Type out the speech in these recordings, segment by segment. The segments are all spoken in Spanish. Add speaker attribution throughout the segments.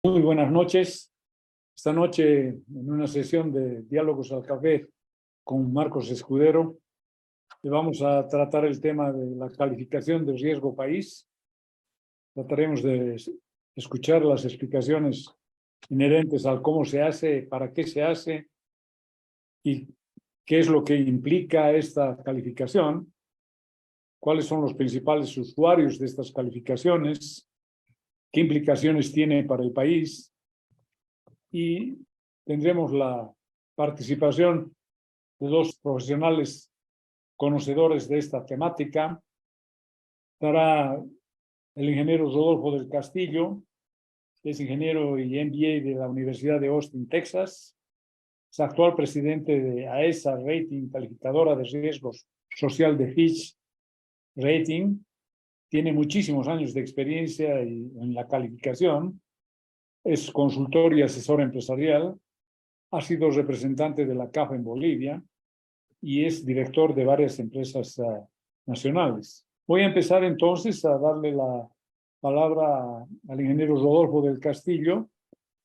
Speaker 1: Muy buenas noches. Esta noche, en una sesión de Diálogos al Café con Marcos Escudero, le vamos a tratar el tema de la calificación de riesgo país. Trataremos de escuchar las explicaciones inherentes al cómo se hace, para qué se hace y qué es lo que implica esta calificación, cuáles son los principales usuarios de estas calificaciones, qué implicaciones tiene para el país, y tendremos la participación de dos profesionales conocedores de esta temática. Estará el ingeniero Rodolfo del Castillo, que es ingeniero y MBA de la Universidad de Austin, Texas. Es actual presidente de AESA Rating, calificadora de riesgos social de Fitch Rating. Tiene muchísimos años de experiencia en la calificación. Es consultor y asesor empresarial. Ha sido representante de la CAF en Bolivia y es director de varias empresas nacionales. Voy a empezar entonces a darle la palabra al ingeniero Rodolfo del Castillo.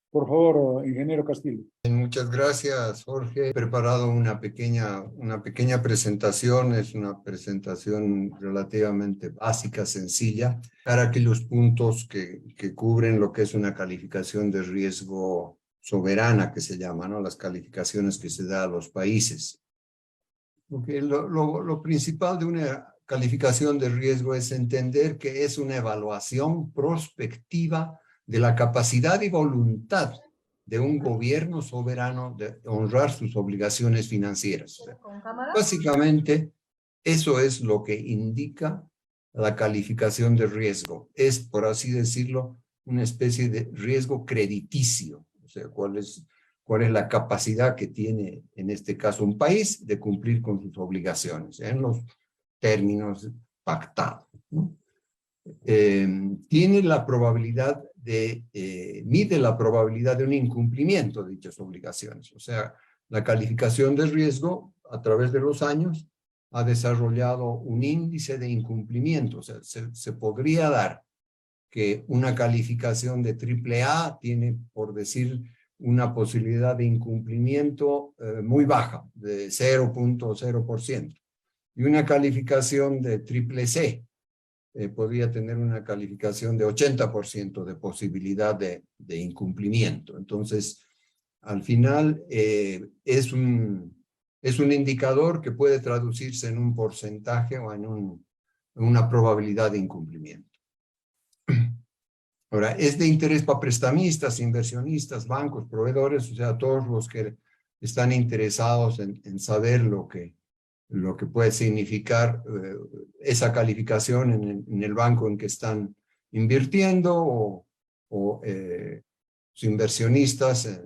Speaker 1: Por favor, ingeniero Castillo.
Speaker 2: Muchas gracias, Jorge. He preparado una pequeña presentación. Es una presentación relativamente básica, sencilla, para aquellos puntos que cubren lo que es una calificación de riesgo soberana, que se llama, ¿no? Las calificaciones que se da a los países. Porque lo principal de una calificación de riesgo es entender que es una evaluación prospectiva de la capacidad y voluntad de un gobierno soberano de honrar sus obligaciones financieras. O sea, básicamente, eso es lo que indica la calificación de riesgo. Es, por así decirlo, una especie de riesgo crediticio. O sea, cuál es la capacidad que tiene, en este caso, un país de cumplir con sus obligaciones en los términos pactados, ¿no? Tiene la probabilidad mide la probabilidad de un incumplimiento de dichas obligaciones. O sea, la calificación de riesgo a través de los años ha desarrollado un índice de incumplimiento. O sea, se podría dar que una calificación de AAA tiene, por decir, una posibilidad de incumplimiento muy baja, de 0.0%. Y una calificación de CCC podría tener una calificación de 80% de posibilidad de incumplimiento. Entonces, al final, es un indicador que puede traducirse en un porcentaje o en una probabilidad de incumplimiento. Ahora, es de interés para prestamistas, inversionistas, bancos, proveedores, o sea, todos los que están interesados en saber lo que puede significar esa calificación en el banco en que están invirtiendo o los inversionistas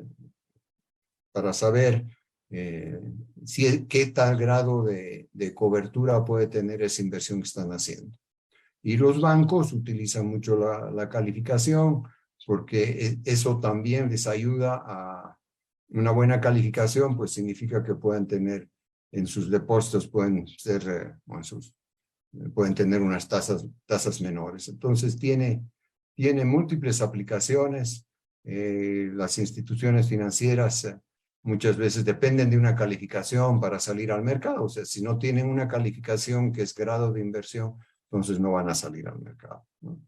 Speaker 2: para saber qué tal grado de cobertura puede tener esa inversión que están haciendo. Y los bancos utilizan mucho la calificación porque eso también les ayuda a una buena calificación, pues significa que pueden tener en sus depósitos pueden tener unas tasas menores. Entonces tiene múltiples aplicaciones. Las instituciones financieras muchas veces dependen de una calificación para salir al mercado. O sea, si no tienen una calificación que es grado de inversión, entonces no van a salir al mercado, ¿no?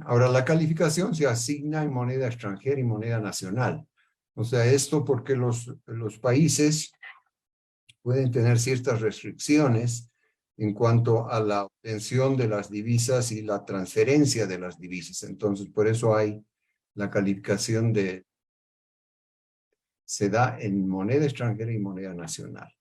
Speaker 2: Ahora, la calificación se asigna en moneda extranjera y moneda nacional. O sea, esto porque los países pueden tener ciertas restricciones en cuanto a la obtención de las divisas y la transferencia de las divisas. Entonces, por eso hay la calificación se da en moneda extranjera y moneda nacional.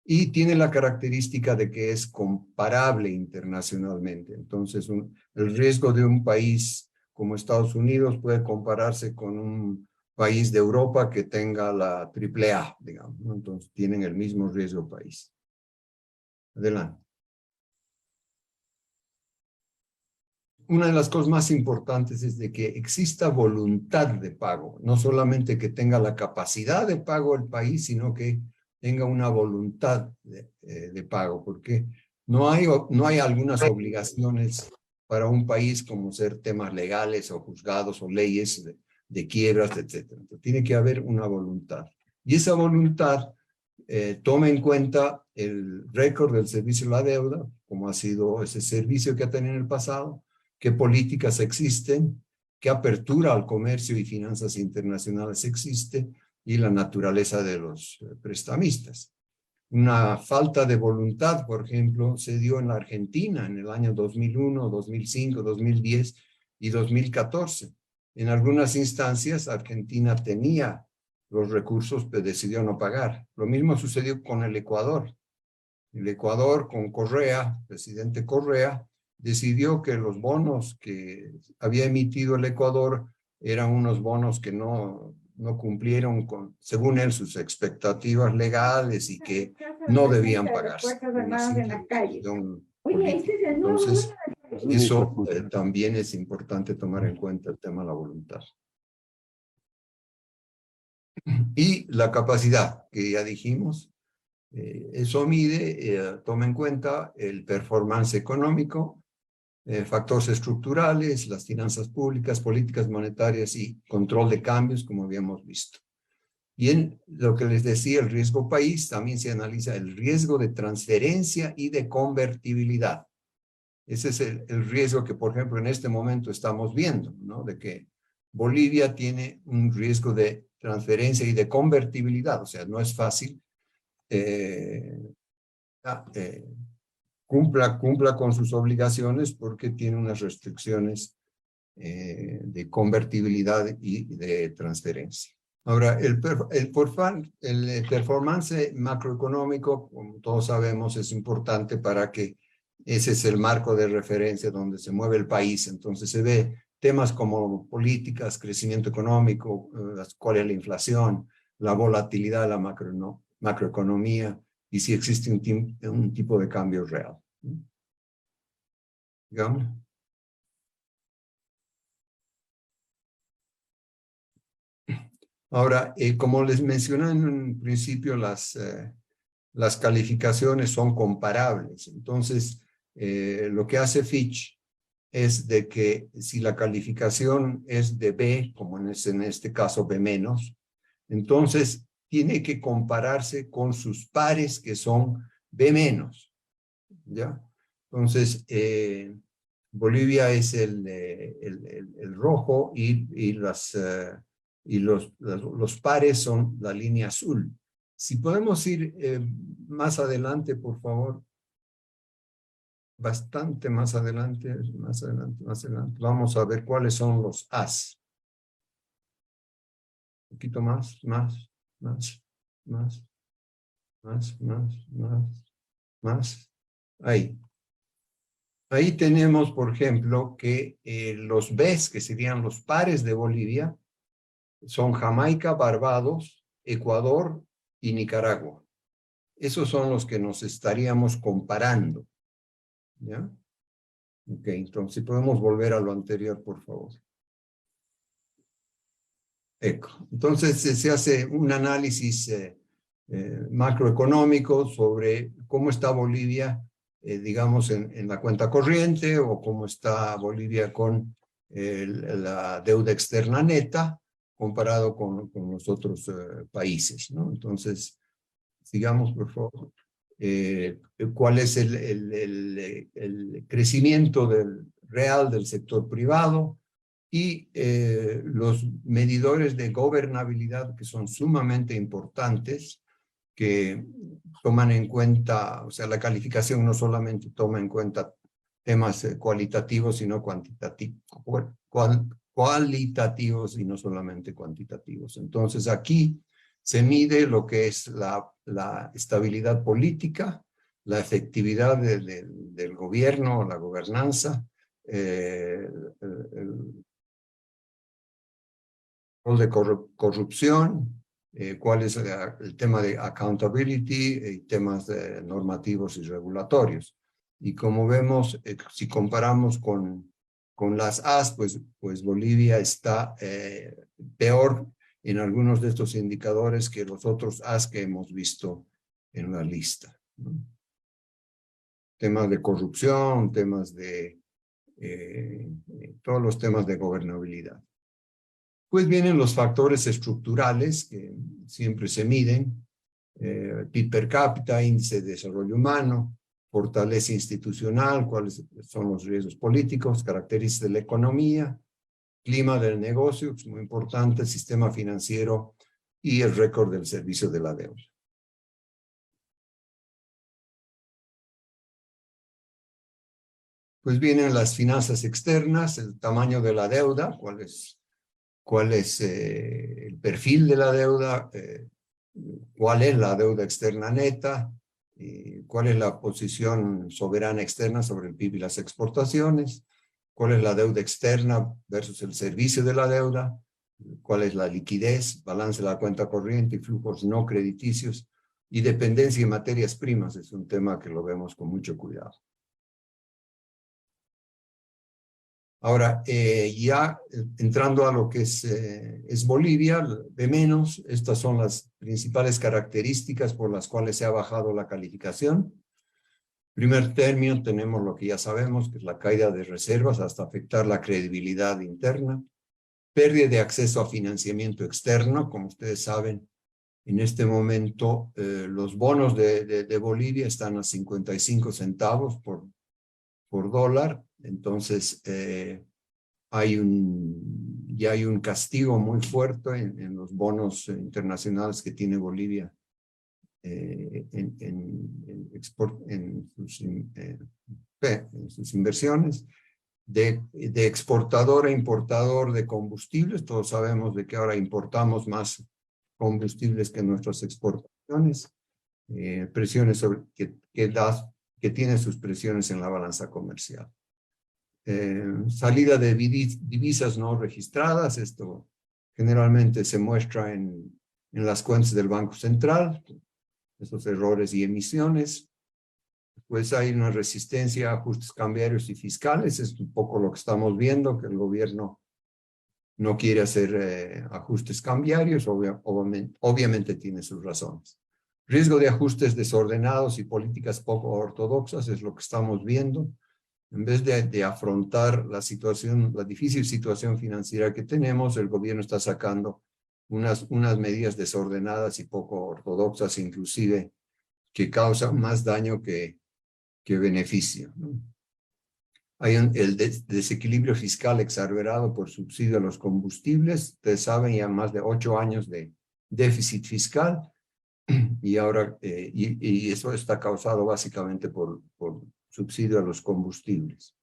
Speaker 2: Y tiene la característica de que es comparable internacionalmente. Entonces, el riesgo de un país como Estados Unidos puede compararse con un país de Europa que tenga la AAA, digamos, ¿no? Entonces, tienen el mismo riesgo país. Adelante. Una de las cosas más importantes es de que exista voluntad de pago. No solamente que tenga la capacidad de pago el país, sino que tenga una voluntad de pago, porque no hay algunas obligaciones para un país como ser temas legales o juzgados o leyes de quiebras, etc. Entonces, tiene que haber una voluntad. Y esa voluntad toma en cuenta el récord del servicio de la deuda, como ha sido ese servicio que ha tenido en el pasado, qué políticas existen, qué apertura al comercio y finanzas internacionales existe, y la naturaleza de los prestamistas. Una falta de voluntad, por ejemplo, se dio en la Argentina en el año 2001, 2005, 2010 y 2014. En algunas instancias, Argentina tenía los recursos, pero decidió no pagar. Lo mismo sucedió con el Ecuador. El Ecuador, con Correa, presidente Correa, decidió que los bonos que había emitido el Ecuador eran unos bonos que no cumplieron con, según él, sus expectativas legales y que no debían pagarse. Entonces, eso también es importante tomar en cuenta el tema de la voluntad. Y la capacidad, que ya dijimos, eso mide, toma en cuenta el performance económico, factores estructurales, las finanzas públicas, políticas monetarias y control de cambios, como habíamos visto. Y en lo que les decía, el riesgo país, también se analiza el riesgo de transferencia y de convertibilidad. Ese es el riesgo que, por ejemplo, en este momento estamos viendo, ¿no? De que Bolivia tiene un riesgo de transferencia y de convertibilidad, o sea, no es fácil cumpla con sus obligaciones porque tiene unas restricciones de convertibilidad y de transferencia. Ahora, el performance macroeconómico, como todos sabemos, es importante para que ese es el marco de referencia donde se mueve el país. Entonces se ve temas como políticas, crecimiento económico, cuál es la inflación, la volatilidad de la macroeconomía y si existe un tipo de cambio real. Digamos. Ahora, como les mencioné en un principio, las calificaciones son comparables. Entonces, lo que hace Fitch es de que si la calificación es de B, como en este caso B-, entonces tiene que compararse con sus pares que son B-, ¿ya? Entonces, Bolivia es el rojo y los pares son la línea azul. Si podemos ir más adelante, por favor. Bastante más adelante. Vamos a ver cuáles son los As. Un poquito más. Ahí. Ahí tenemos, por ejemplo, que los Bs, que serían los pares de Bolivia, son Jamaica, Barbados, Ecuador y Nicaragua. Esos son los que nos estaríamos comparando. ¿Ya? Ok, entonces si podemos volver a lo anterior, por favor. Entonces se hace un análisis macroeconómico sobre cómo está Bolivia, digamos, en la cuenta corriente, o cómo está Bolivia con la deuda externa neta comparado con los otros países, ¿no? Entonces, sigamos, por favor. ¿Cuál es el crecimiento real del sector privado? Y los medidores de gobernabilidad, que son sumamente importantes, que toman en cuenta, o sea, la calificación no solamente toma en cuenta temas cualitativos, sino cualitativos y no solamente cuantitativos. Entonces aquí se mide lo que es la estabilidad política, la efectividad del gobierno, la gobernanza, el rol de corrupción, cuál es el tema de accountability y temas normativos y regulatorios. Y como vemos, si comparamos con las As, pues Bolivia está peor en algunos de estos indicadores que los otros As que hemos visto en la lista, ¿no? Temas de corrupción, temas de todos los temas de gobernabilidad. Pues vienen los factores estructurales que siempre se miden, PIB per cápita, índice de desarrollo humano, fortaleza institucional, cuáles son los riesgos políticos, características de la economía, clima del negocio, que es muy importante, sistema financiero y el récord del servicio de la deuda. Pues vienen las finanzas externas, el tamaño de la deuda, cuál es el perfil de la deuda, cuál es la deuda externa neta, cuál es la posición soberana externa sobre el PIB y las exportaciones, cuál es la deuda externa versus el servicio de la deuda, cuál es la liquidez, balance de la cuenta corriente y flujos no crediticios, y dependencia en materias primas, es un tema que lo vemos con mucho cuidado. Ahora, ya entrando a lo que es Bolivia, B-, estas son las principales características por las cuales se ha bajado la calificación. Primer término, tenemos lo que ya sabemos, que es la caída de reservas hasta afectar la credibilidad interna. Pérdida de acceso a financiamiento externo, como ustedes saben, en este momento los bonos de Bolivia están a 55 centavos por dólar. Entonces, ya hay un castigo muy fuerte en los bonos internacionales que tiene Bolivia en sus inversiones. De exportador a importador de combustibles, todos sabemos de que ahora importamos más combustibles que nuestras exportaciones. Presiones que tiene sus presiones en la balanza comercial. Salida de divisas no registradas, esto generalmente se muestra en las cuentas del Banco Central, esos errores y emisiones. Pues hay una resistencia a ajustes cambiarios y fiscales, es un poco lo que estamos viendo, que el gobierno no quiere hacer ajustes cambiarios, obviamente tiene sus razones. Riesgo de ajustes desordenados y políticas poco ortodoxas es lo que estamos viendo. En vez de afrontar la difícil situación financiera que tenemos, el gobierno está sacando unas medidas desordenadas y poco ortodoxas, inclusive que causan más daño que beneficio, ¿no? Hay el desequilibrio fiscal exagerado por subsidio a los combustibles. Ustedes saben, ya más de 8 años de déficit fiscal. Y ahora, y eso está causado básicamente por subsidio a los combustibles.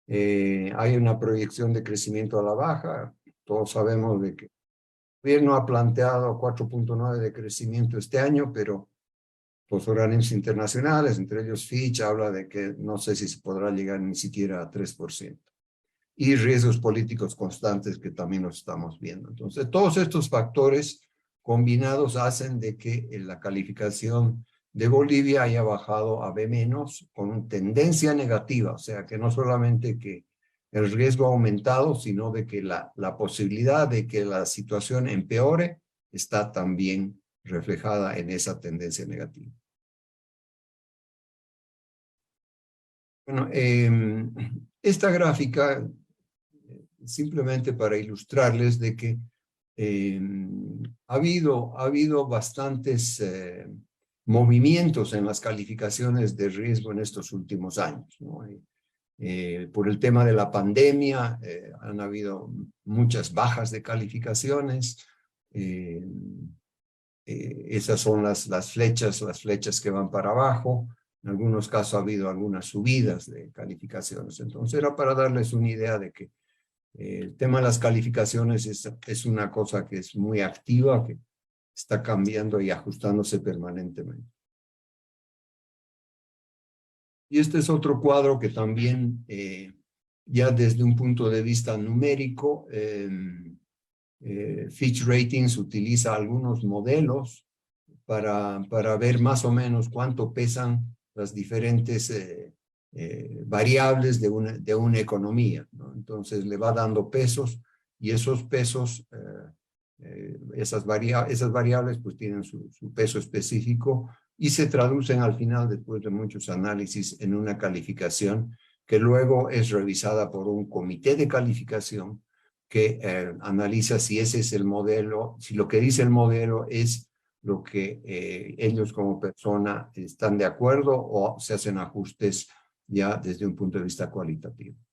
Speaker 2: Hay una proyección de crecimiento a la baja. Todos sabemos de que el gobierno ha planteado 4.9 de crecimiento este año, pero los organismos internacionales, entre ellos Fitch, habla de que no sé si se podrá llegar ni siquiera a 3%. Y riesgos políticos constantes que también los estamos viendo. Entonces, todos estos factores combinados hacen de que la calificación de Bolivia haya bajado a B- con tendencia negativa, o sea que no solamente que el riesgo ha aumentado, sino de que la posibilidad de que la situación empeore está también reflejada en esa tendencia negativa. Bueno, esta gráfica, simplemente para ilustrarles de que ha habido bastantes movimientos en las calificaciones de riesgo en estos últimos años, ¿no? Por el tema de la pandemia, han habido muchas bajas de calificaciones. Esas son las flechas que van para abajo. En algunos casos ha habido algunas subidas de calificaciones. Entonces era para darles una idea de que el tema de las calificaciones es una cosa que es muy activa, que está cambiando y ajustándose permanentemente. Y este es otro cuadro que también, ya desde un punto de vista numérico, Fitch Ratings utiliza algunos modelos para ver más o menos cuánto pesan las diferentes variables de una economía, ¿no? Entonces le va dando pesos y esos pesos, esas variables pues tienen su peso específico y se traducen al final, después de muchos análisis, en una calificación que luego es revisada por un comité de calificación que analiza si ese es el modelo, si lo que dice el modelo es lo que ellos como persona están de acuerdo o se hacen ajustes ya desde un punto de vista cualitativo.